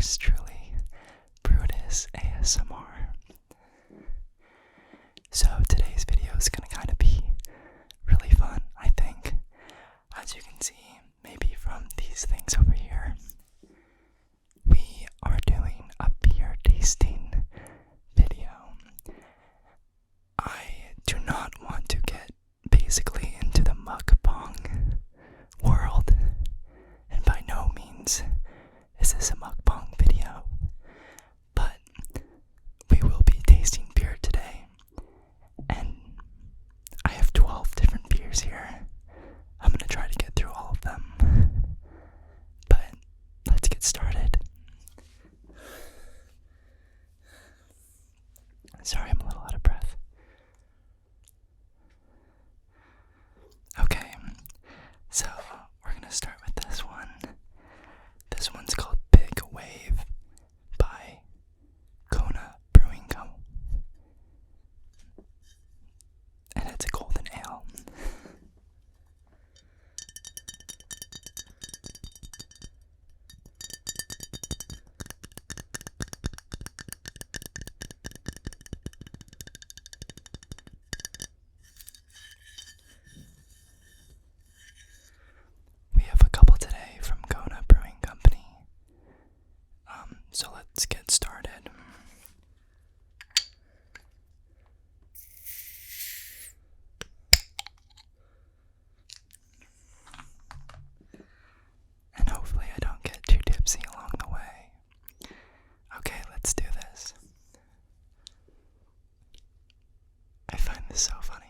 yours truly, Brutus ASMR. So today's video is going to kind of be really fun, I think. As you can see, maybe from these things over here, we are doing a beer tasting video. I do not want to get basically into the mukbang world, and by no means is this a mukbang video, but we will be tasting beer today, and I have 12 different beers here. I'm going to try to get through all of them, but let's get started. Sorry, I'm a little out of breath. Okay, so we're going to start with this one. This one's called Big Wave by Kona Brewing Co. And it's a golden ale. We have a couple today from Kona Brewing Company. So let's get started. And hopefully I don't get too tipsy along the way. Okay, let's do this. I find this so funny.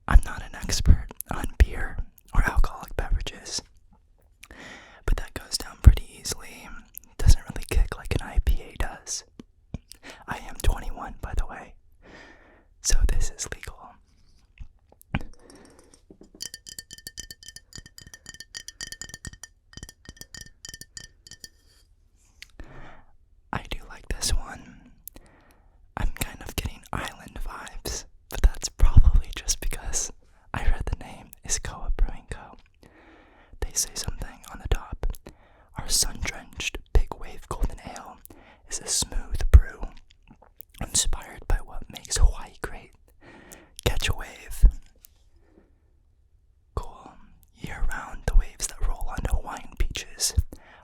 I'm not an expert on beer or alcoholic beverages, but that goes down pretty easily. Doesn't really kick like an IPA does. I am 21, by the way, so this is legal. I do like this one. I'm kind of getting island vibes, but that's probably just because I read the name is Koa Brewing Co. They say something on the top. Our sun-drenched Big Wave Golden Ale is a smooth brew inspired by what makes Hawaii great. Catch a wave. Cool. Year-round, the waves that roll onto Hawaiian beaches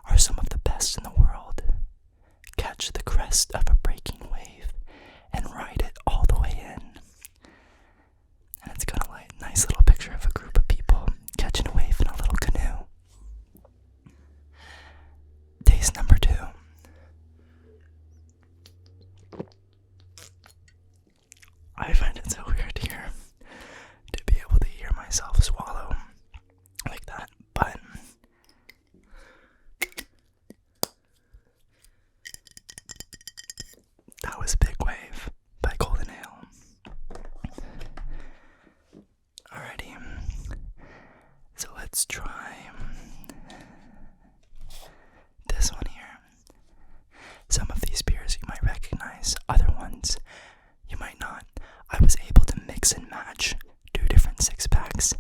are some of the best in the world. Catch the crest of a breaking wave and ride it all the way in. And it's got a nice little picture of a group of people catching a wave in a little canoe. Taste number 2. I find it so weird here to be able to hear myself swallow like that, but that was Big Wave by Golden Ale. Alrighty, so let's try this one here. Some of these beers you might recognize, other ones you might not. I was able to mix and match 2 different 6-packs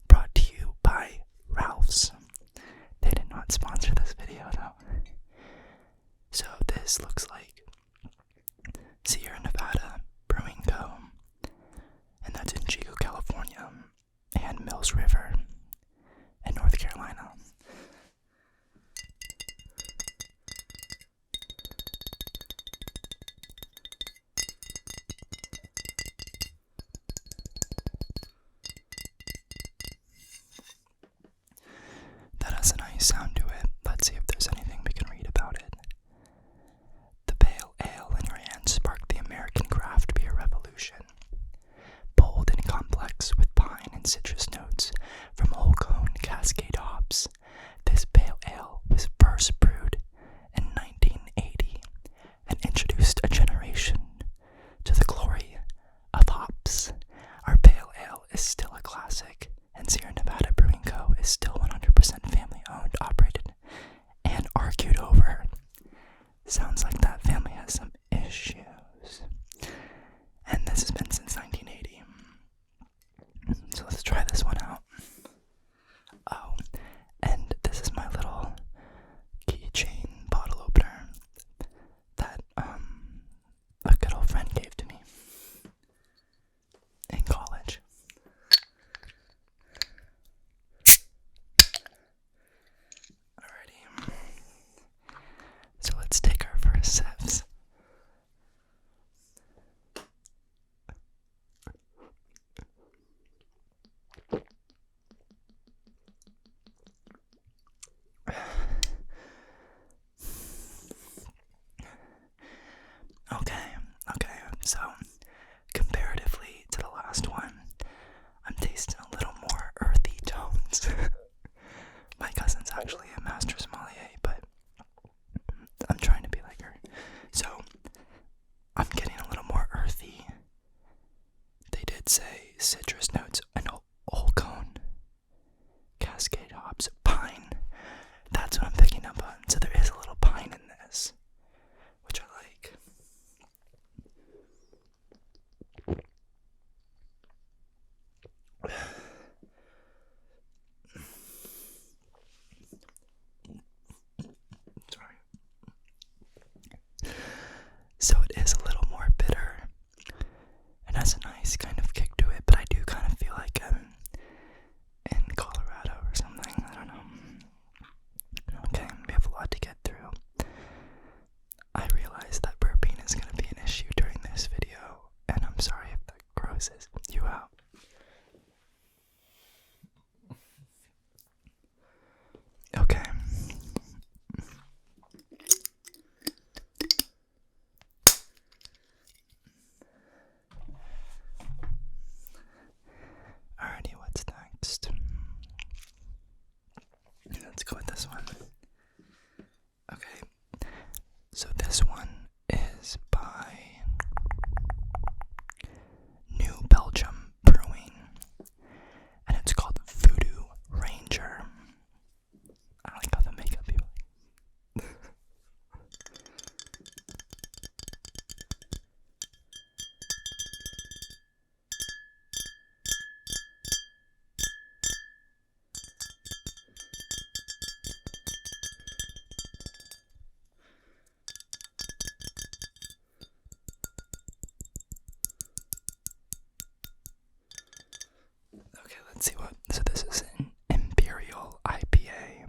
brought to you by Ralph's. They did not sponsor this video though. So this looks like Sierra Nevada Brewing Co. And that's in Chico, California, and Mills River in North Carolina. That has a nice sound to it. Let's see if there's anything we can read about it. The pale ale in your hand sparked the American would say citrus notes, an old cone, cascade hops, pine. That's what I'm picking up on. So there is a little pine in this, which I like. Sorry. So it is a little more bitter. It has a nice kind of kick to it, but I do kind of feel like I'm in Colorado or something. I don't know. Okay, we have a lot to get through. I realize that burping is going to be an issue during this video, and I'm sorry if that grosses you out. Okay. Alrighty, what's next? Let's go with this one. Okay, so this one is by New Belgium Brewing, and it's called Voodoo Ranger. I like how the makeup people. Okay, let's see what. So this is an Imperial IPA.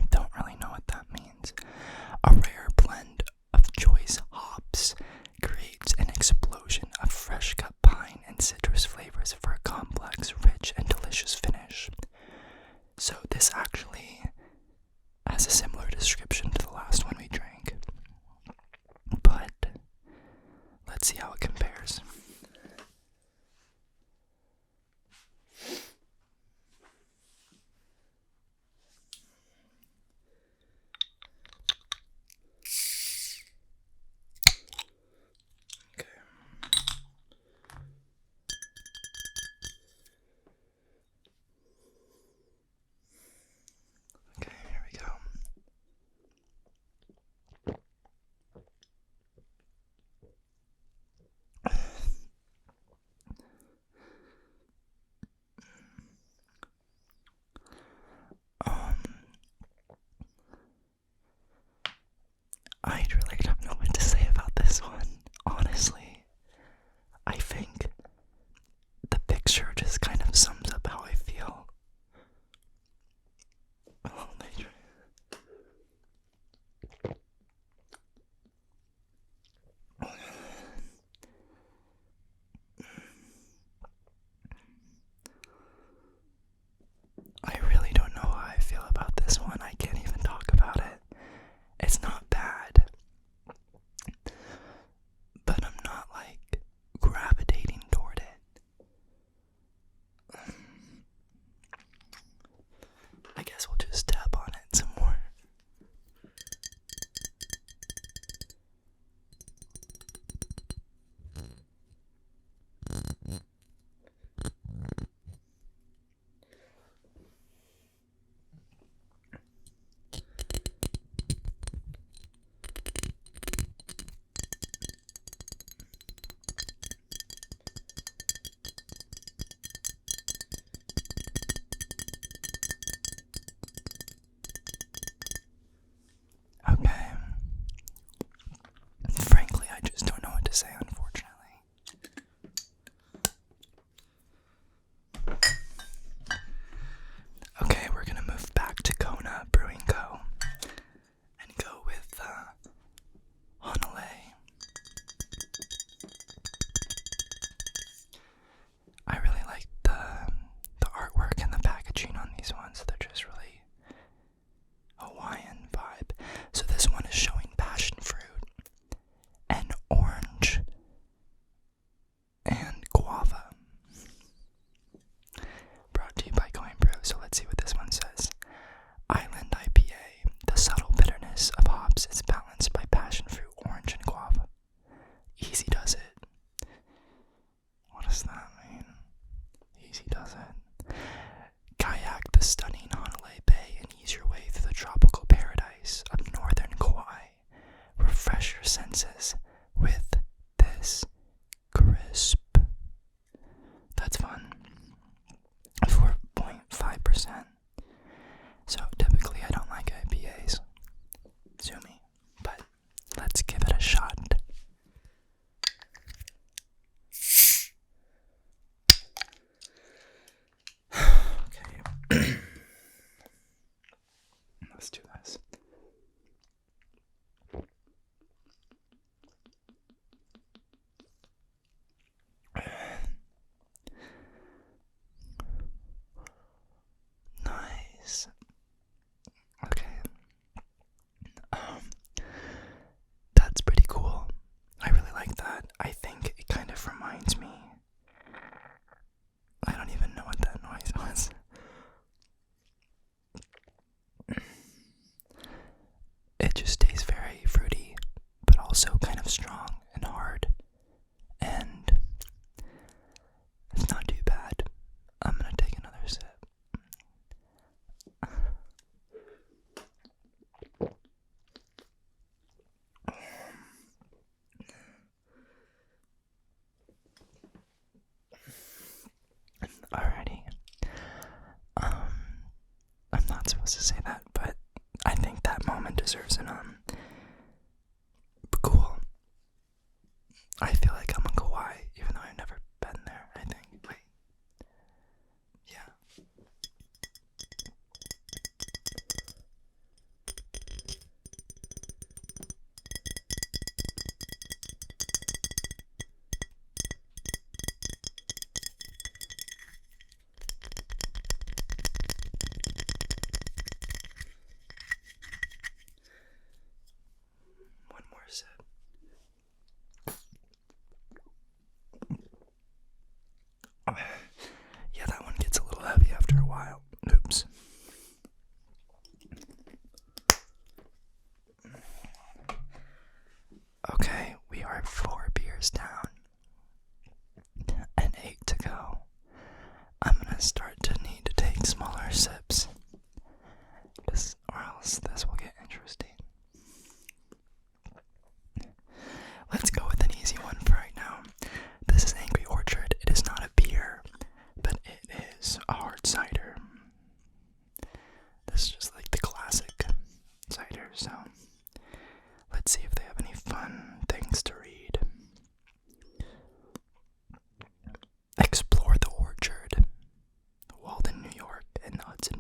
Don't really know what that means. A rare blend of choice hops creates an explosion of fresh cut pine and citrus flavors for a complex, rich, and delicious finish. So this actually has a similar description to the last one we drank, but let's see how it compares. Okay, here we go. I really don't know what to say about this one. Honestly, I think the picture just kind of sums up how I feel. Oh, nature. I really don't know how I feel about this one. I can't even talk about it. It's not bad. I'm not supposed to say that, but I think that moment deserves an cool. I feel like I'm in Kauai, even though I've never been there, I think. Wait. Yeah. One more sip. Yeah, that one gets a little heavy after a while. Oops. Okay, we are 4 beers down and 8 to go. I'm gonna start to need to take smaller sips, or else this will get interesting. Let's go with an easy one for right now. This is Angry Orchard. It is not a beer, but it is a hard cider. This is just like the classic cider, so let's see if they have any fun things to read. Explore the orchard, Walden, New York, and the Hudson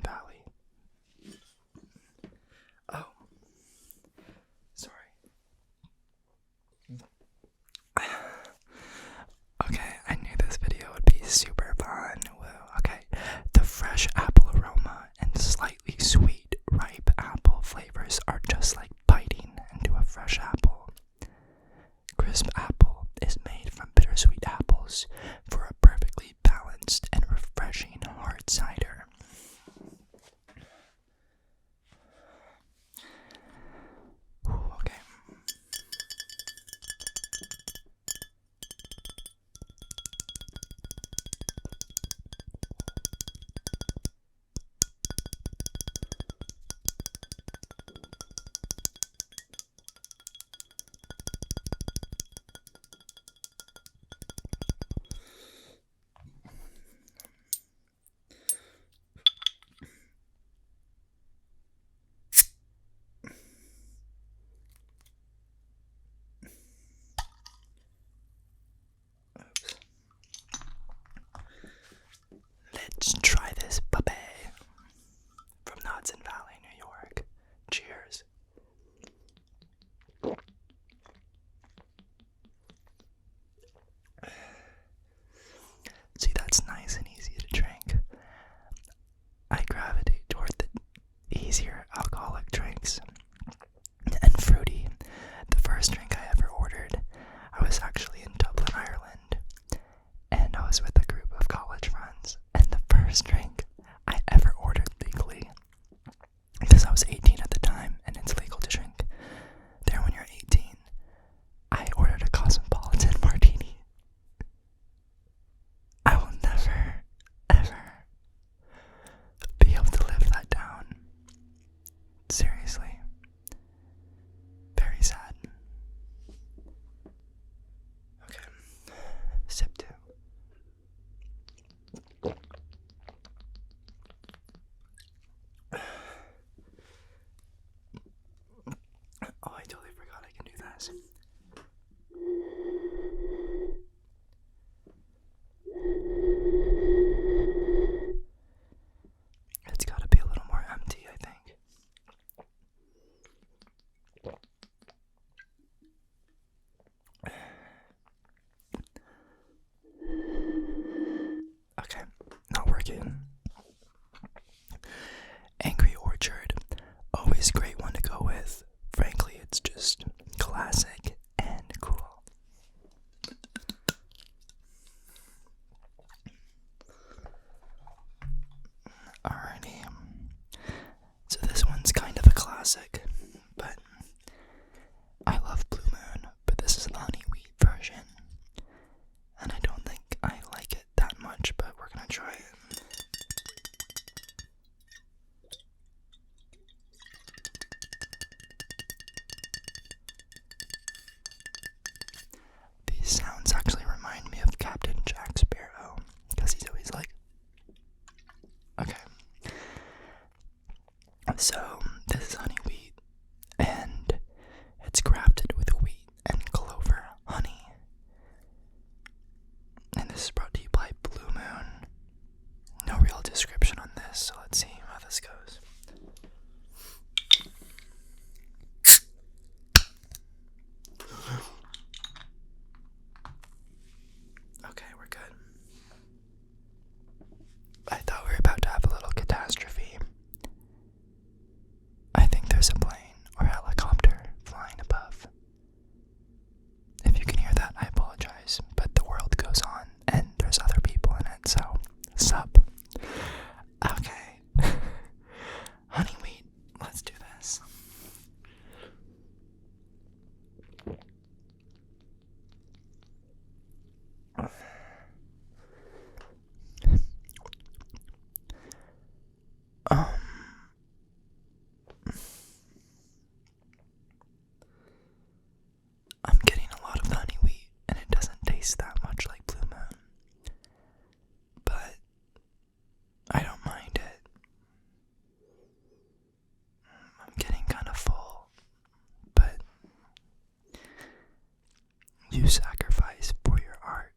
you sacrifice for your art?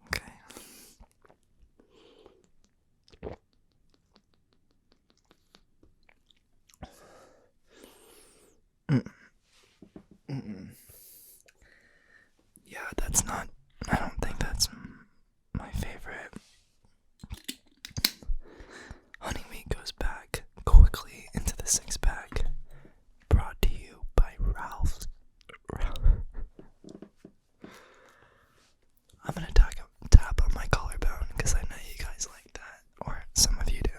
Okay. Yeah, I don't think that's my favorite. Honeymeat goes back quickly into the six-pack. Brought to you by Ralph. I'm gonna tap on my collarbone because I know you guys like that, or some of you do.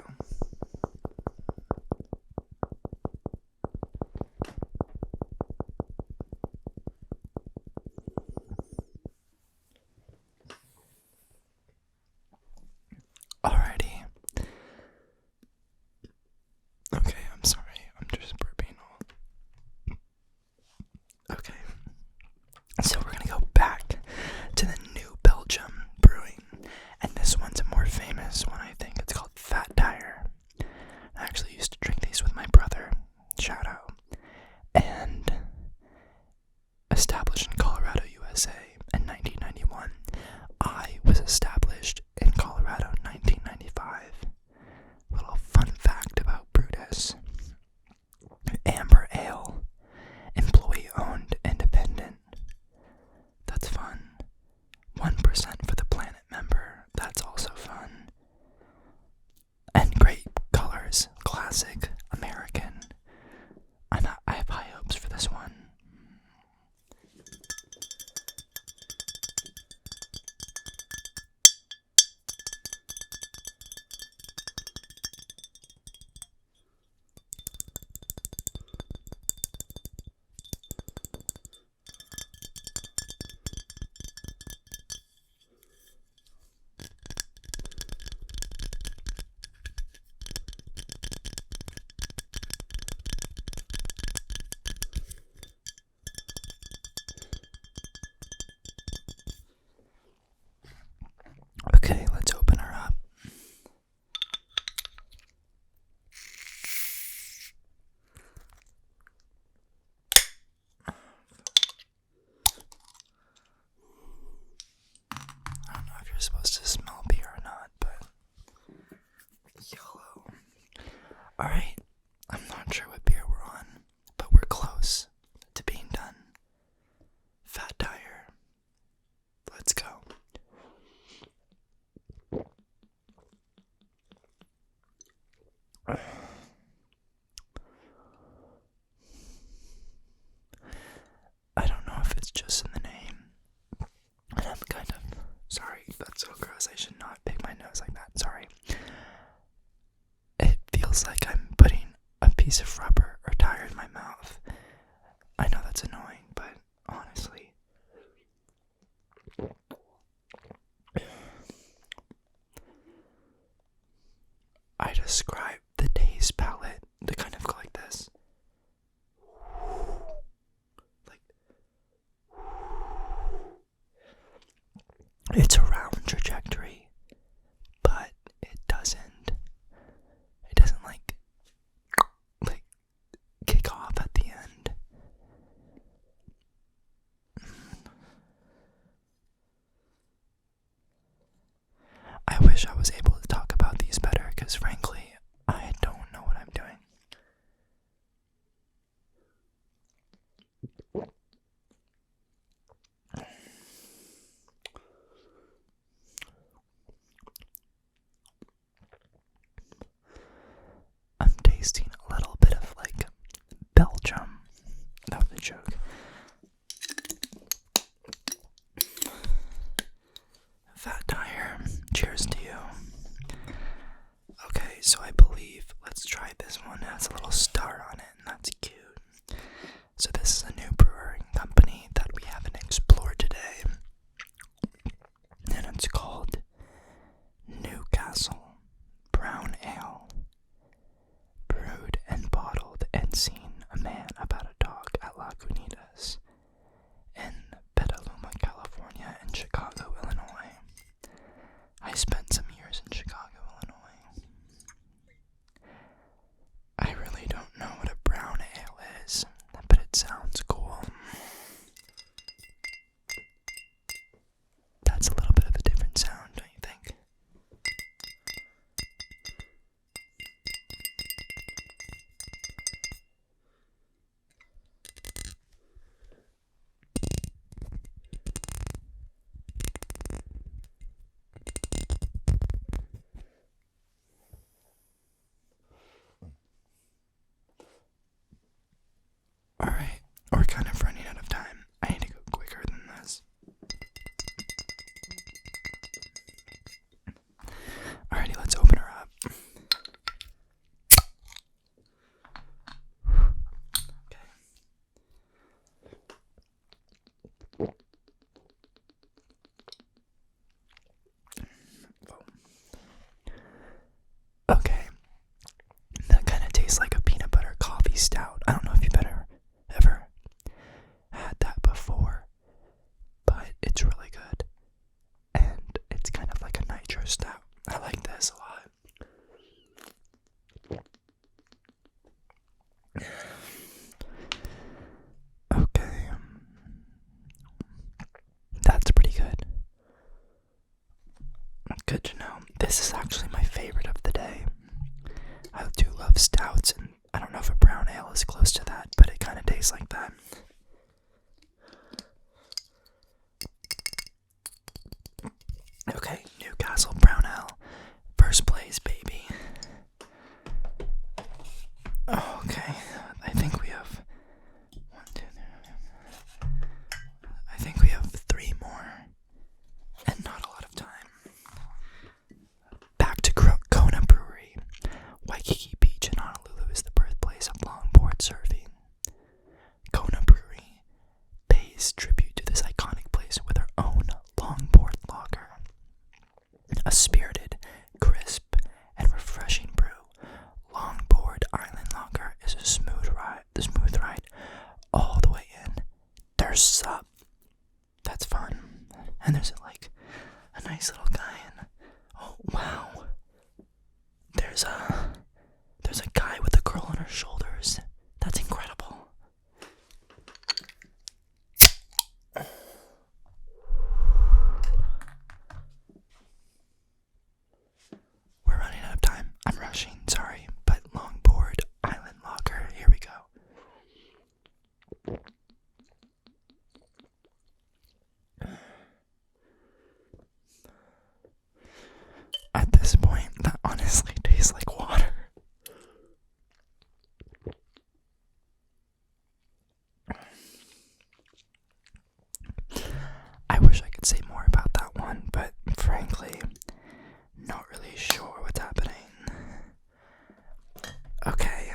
Alrighty. Okay, I'm sorry. I'm just burping all. Okay. So we're gonna go back to the New Belgium brewing. And this one's a more famous one, I think. It's called Fat Tire. I actually used to drink these with my brother. Shout out. And established in Colorado, USA in 1991. I was established in Colorado in 1995. Little fun fact about Brutus. Amber Ale. Employee owned, independent. That's fun. 1% for the planet member. That's also fun. And great colors. Classic. American. I have high hopes for this one. Okay, let's open her up. I don't know if you're supposed to smell beer or not, but yellow. Alright, I'm not sure what beer we're on, but we're close to being done. Fat Tire. Let's go. I don't know if it's just in the name. And I'm kind of sorry, that's so gross. I should not pick my nose like that. Sorry. It feels like I'm putting a piece of rubber or tire in my mouth. I know that's annoying, but honestly. I describe the taste palette to kind of go like this. Like, it's a round trajectory, but it doesn't like kick off at the end. I wish I was able to talk about these better, because frankly, I don't know what I'm doing. I'm tasting a little bit of like Belgium. That was a joke. Fat Tire, cheers to you. Okay, so I believe, let's try this one. It has a little star on it, and that's cute. So this is a new brewing company that we haven't explored today. And it's called Newcastle Brown Ale. Brewed and bottled and seen a man about a dog at Lagunitas in Petaluma, California, and Chicago, Illinois. I spent some years in Chicago, Illinois. I really don't We're kind of running out of time. I need to go quicker than this. Alrighty, let's open her up. Okay, that kind of tastes like a peanut butter coffee stout. I don't know if you've ever had that before, but it's really good, and it's kind of like a nitro stout. I like this a lot. Okay, that's pretty good. Good to know. This is actually my favorite of the day. I do love stouts, and I don't know if a brown ale is close to that, but it kind of tastes like that. Okay, Newcastle Brown Ale. First place, baby. Okay, I think we have I think we have 3 more, and not a lot of time. Back to Kona Brewery. Waikiki Beach in Honolulu is the birthplace of longboard surfing. Kona Brewery pays tribute to this iconic place with their own longboard lager. A spirited, crisp, and refreshing brew, Longboard Island Lager is a smooth ride all the way in. There's sup. That's fun. And there's like a nice little guy in. Oh wow. There's a guy with a girl on her shoulders. That's incredible. We're running out of time. I'm rushing, sorry, but Longboard Island Lager, here we go. At this point, that honestly tastes like water. I wish I could say more about that one, but frankly, not really sure what's happening. Okay,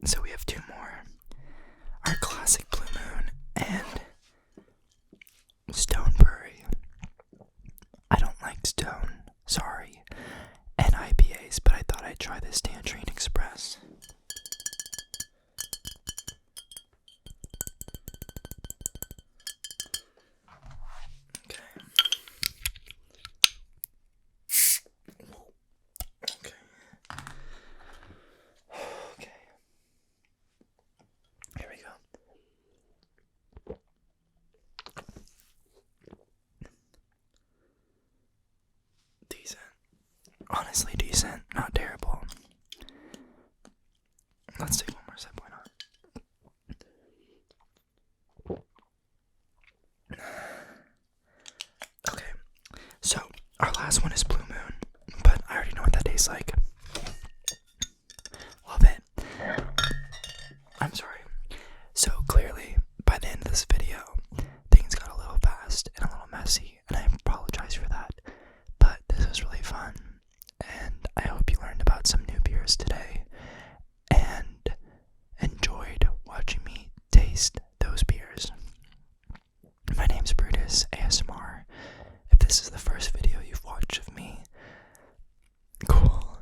so we have 2 more. Our classic Blue Moon and Stone Brewery. I don't like Stone, sorry, and IPAs, but I thought I'd try this Tangerine Express. Okay. Here we go. Decent. Honestly decent. Not terrible. Let's take one more sip, why not? Okay. So, our last one is Blue Moon, but I already know what that tastes like. Love it. I'm sorry. So clearly, by the end of this video, things got a little fast and a little messy, and I apologize for that. But this was really fun, and I hope you learned about some new beers today, and enjoyed watching me taste those beers. My name's Brutus, ASMR. If this is the first video you've watched of me, cool.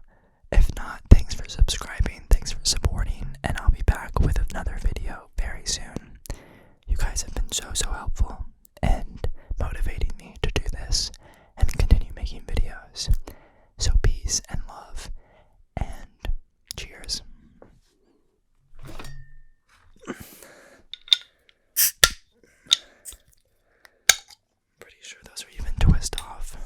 If not, thanks for subscribing, thanks for supporting, and I'll be back with another video very soon. You guys have been so helpful and motivating me to do this and continue making videos. So peace and love, and cheers. Pretty sure those are even twist off.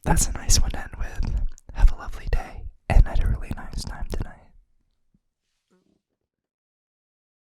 That's a nice one to end with. Have a lovely day, and had a really nice time tonight.